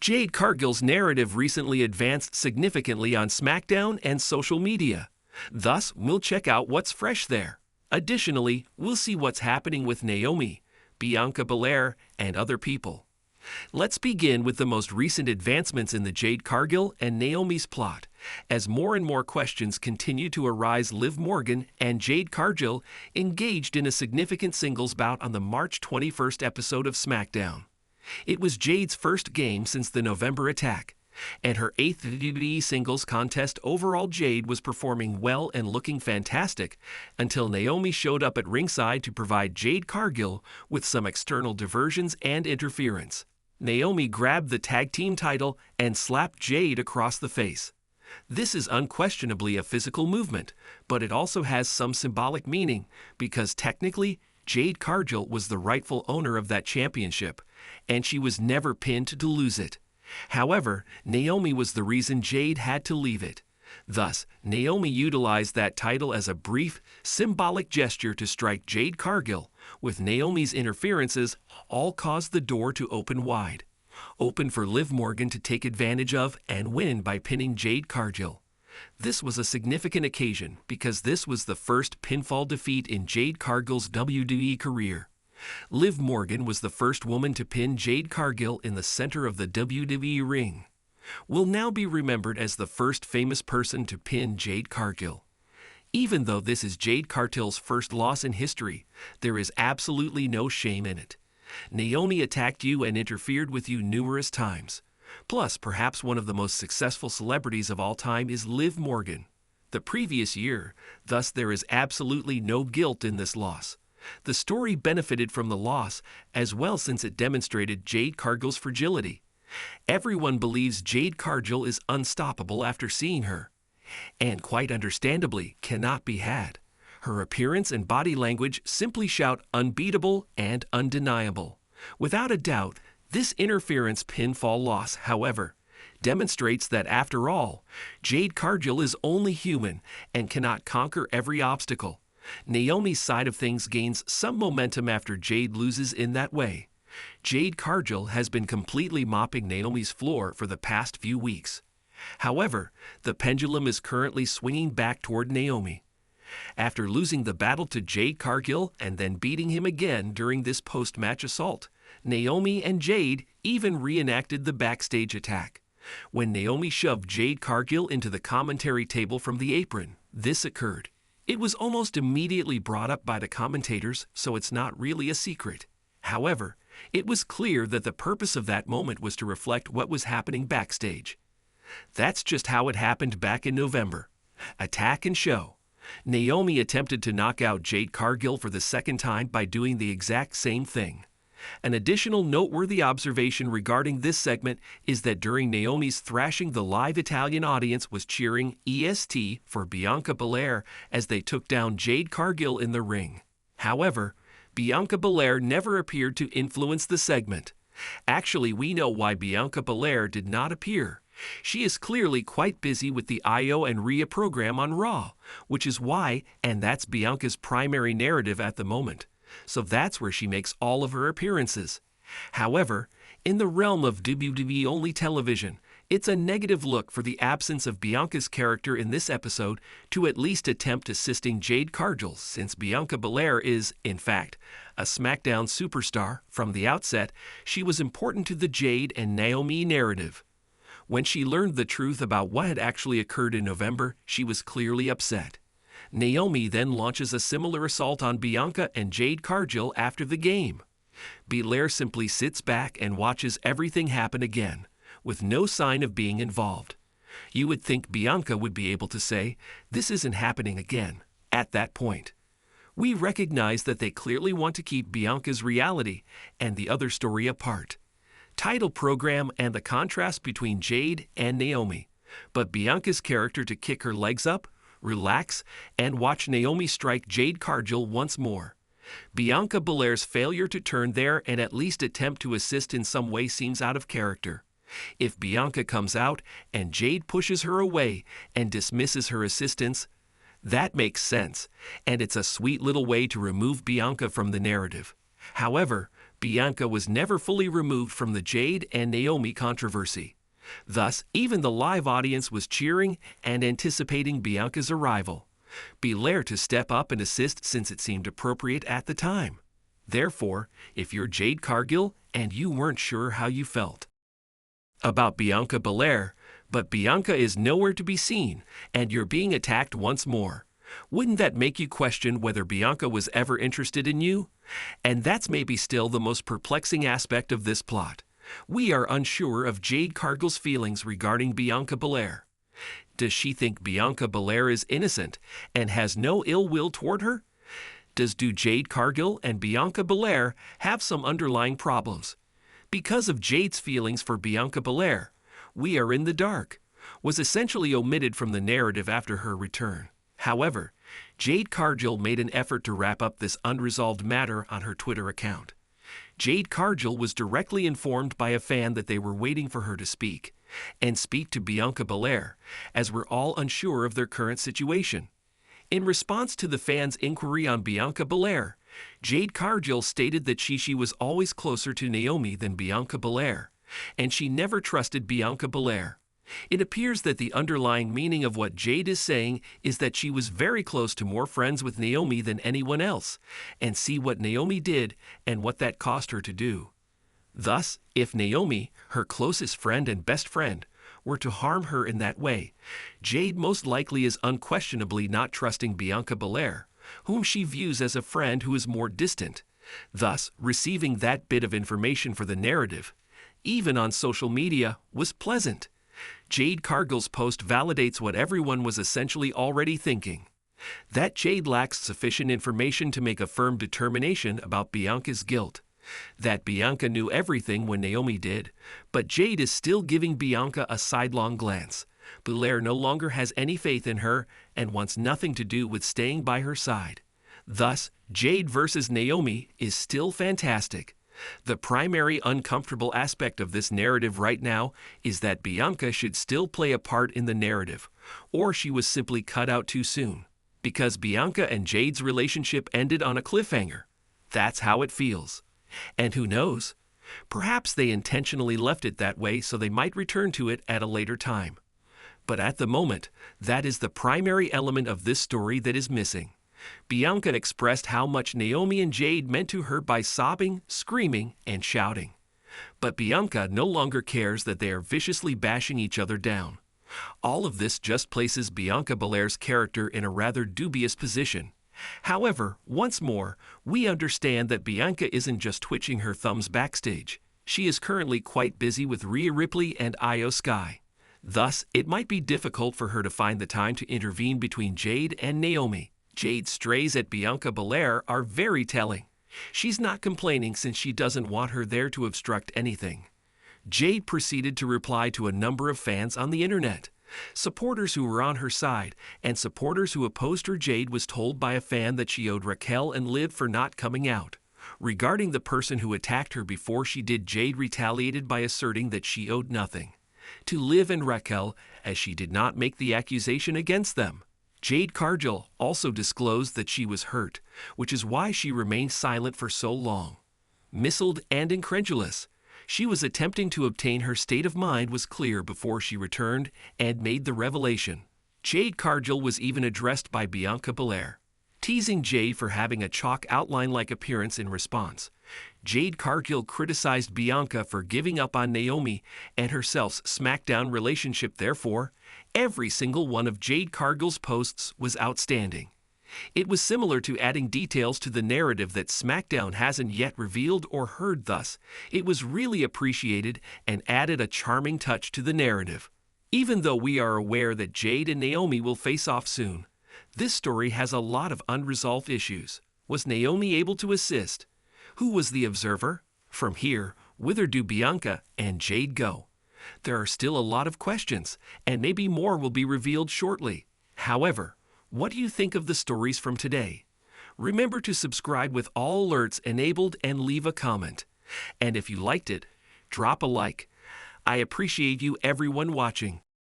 Jade Cargill's narrative recently advanced significantly on SmackDown and social media. Thus, we'll check out what's fresh there. Additionally, we'll see what's happening with Naomi, Bianca Belair, and other people. Let's begin with the most recent advancements in the Jade Cargill and Naomi's plot. As more and more questions continue to arise, Liv Morgan and Jade Cargill engaged in a significant singles bout on the March 21st episode of SmackDown. It was Jade's first game since the November attack, and her 8th WWE singles contest. Overall, Jade was performing well and looking fantastic until Naomi showed up at ringside to provide Jade Cargill with some external diversions and interference. Naomi grabbed the tag team title and slapped Jade across the face. This is unquestionably a physical movement, but it also has some symbolic meaning because technically, Jade Cargill was the rightful owner of that championship, and she was never pinned to lose it. However, Naomi was the reason Jade had to leave it. Thus, Naomi utilized that title as a brief, symbolic gesture to strike Jade Cargill. With Naomi's interferences, all caused the door to open wide. Open for Liv Morgan to take advantage of and win by pinning Jade Cargill. This was a significant occasion because this was the first pinfall defeat in Jade Cargill's WWE career. Liv Morgan was the first woman to pin Jade Cargill in the center of the WWE ring. Will now be remembered as the first famous person to pin Jade Cargill. Even though this is Jade Cargill's first loss in history, there is absolutely no shame in it. Naomi attacked you and interfered with you numerous times. Plus, perhaps one of the most successful celebrities of all time is Liv Morgan. The previous year, thus there is absolutely no guilt in this loss. The story benefited from the loss as well since it demonstrated Jade Cargill's fragility. Everyone believes Jade Cargill is unstoppable after seeing her, and quite understandably cannot be had. Her appearance and body language simply shout unbeatable and undeniable. Without a doubt, this interference pinfall loss, however, demonstrates that after all, Jade Cargill is only human and cannot conquer every obstacle. Naomi's side of things gains some momentum after Jade loses in that way. Jade Cargill has been completely mopping Naomi's floor for the past few weeks. However, the pendulum is currently swinging back toward Naomi. After losing the battle to Jade Cargill and then beating him again during this post-match assault, Naomi and Jade even reenacted the backstage attack. When Naomi shoved Jade Cargill into the commentary table from the apron, this occurred. It was almost immediately brought up by the commentators, so it's not really a secret. However, it was clear that the purpose of that moment was to reflect what was happening backstage. That's just how it happened back in November. Attack and show. Naomi attempted to knock out Jade Cargill for the second time by doing the exact same thing. An additional noteworthy observation regarding this segment is that during Naomi's thrashing, the live Italian audience was cheering EST for Bianca Belair as they took down Jade Cargill in the ring. However, Bianca Belair never appeared to influence the segment. Actually, we know why Bianca Belair did not appear. She is clearly quite busy with the Io and Rhea program on Raw, which is why, and that's Bianca's primary narrative at the moment. So that's where she makes all of her appearances. However, in the realm of WWE-only television, it's a negative look for the absence of Bianca's character in this episode to at least attempt assisting Jade Cargill, since Bianca Belair is, in fact, a SmackDown superstar. From the outset, she was important to the Jade and Naomi narrative. When she learned the truth about what had actually occurred in November, she was clearly upset. Naomi then launches a similar assault on Bianca and Jade Cargill after the game. Belair simply sits back and watches everything happen again, with no sign of being involved. You would think Bianca would be able to say, "This isn't happening again," at that point. We recognize that they clearly want to keep Bianca's reality and the other story apart. Title program and the contrast between Jade and Naomi, but Bianca's character to kick her legs up, relax, and watch Naomi strike Jade Cargill once more. Bianca Belair's failure to turn there and at least attempt to assist in some way seems out of character. If Bianca comes out and Jade pushes her away and dismisses her assistance, that makes sense, and it's a sweet little way to remove Bianca from the narrative. However, Bianca was never fully removed from the Jade and Naomi controversy. Thus, even the live audience was cheering and anticipating Bianca's arrival. Belair to step up and assist since it seemed appropriate at the time. Therefore, if you're Jade Cargill and you weren't sure how you felt about Bianca Belair, but Bianca is nowhere to be seen and you're being attacked once more, wouldn't that make you question whether Bianca was ever interested in you? And that's maybe still the most perplexing aspect of this plot. We are unsure of Jade Cargill's feelings regarding Bianca Belair. Does she think Bianca Belair is innocent and has no ill will toward her? Do Jade Cargill and Bianca Belair have some underlying problems? Because of Jade's feelings for Bianca Belair, we are in the dark, was essentially omitted from the narrative after her return. However, Jade Cargill made an effort to wrap up this unresolved matter on her Twitter account. Jade Cargill was directly informed by a fan that they were waiting for her to speak to Bianca Belair, as we're all unsure of their current situation. In response to the fans' inquiry on Bianca Belair, Jade Cargill stated that she was always closer to Naomi than Bianca Belair, and she never trusted Bianca Belair. It appears that the underlying meaning of what Jade is saying is that she was very close to more friends with Naomi than anyone else, and see what Naomi did and what that cost her to do. Thus, if Naomi, her closest friend and best friend, were to harm her in that way, Jade most likely is unquestionably not trusting Bianca Belair, whom she views as a friend who is more distant. Thus, receiving that bit of information for the narrative, even on social media, was pleasant. Jade Cargill's post validates what everyone was essentially already thinking, that Jade lacks sufficient information to make a firm determination about Bianca's guilt, that Bianca knew everything when Naomi did, but Jade is still giving Bianca a sidelong glance. Belair no longer has any faith in her and wants nothing to do with staying by her side. Thus, Jade versus Naomi is still fantastic. The primary uncomfortable aspect of this narrative right now is that Bianca should still play a part in the narrative, or she was simply cut out too soon, because Bianca and Jade's relationship ended on a cliffhanger. That's how it feels. And who knows? Perhaps they intentionally left it that way so they might return to it at a later time. But at the moment, that is the primary element of this story that is missing. Bianca expressed how much Naomi and Jade meant to her by sobbing, screaming, and shouting. But Bianca no longer cares that they are viciously bashing each other down. All of this just places Bianca Belair's character in a rather dubious position. However, once more, we understand that Bianca isn't just twitching her thumbs backstage. She is currently quite busy with Rhea Ripley and Io Sky. Thus, it might be difficult for her to find the time to intervene between Jade and Naomi. Jade's strays at Bianca Belair are very telling. She's not complaining since she doesn't want her there to obstruct anything. Jade proceeded to reply to a number of fans on the internet. Supporters who were on her side and supporters who opposed her. Jade was told by a fan that she owed Raquel and Liv for not coming out. Regarding the person who attacked her before she did, Jade retaliated by asserting that she owed nothing to Liv and Raquel, as she did not make the accusation against them. Jade Cargill also disclosed that she was hurt, which is why she remained silent for so long. Misled and incredulous, she was attempting to obtain her state of mind was clear before she returned and made the revelation. Jade Cargill was even addressed by Bianca Belair, teasing Jade for having a chalk outline-like appearance in response. Jade Cargill criticized Bianca for giving up on Naomi and herself's SmackDown relationship. Therefore, every single one of Jade Cargill's posts was outstanding. It was similar to adding details to the narrative that SmackDown hasn't yet revealed or heard. Thus, it was really appreciated and added a charming touch to the narrative. Even though we are aware that Jade and Naomi will face off soon, this story has a lot of unresolved issues. Was Naomi able to assist? Who was the observer? From here, whither do Bianca and Jade go? There are still a lot of questions, and maybe more will be revealed shortly. However, what do you think of the stories from today? Remember to subscribe with all alerts enabled and leave a comment. And if you liked it, drop a like. I appreciate you everyone watching.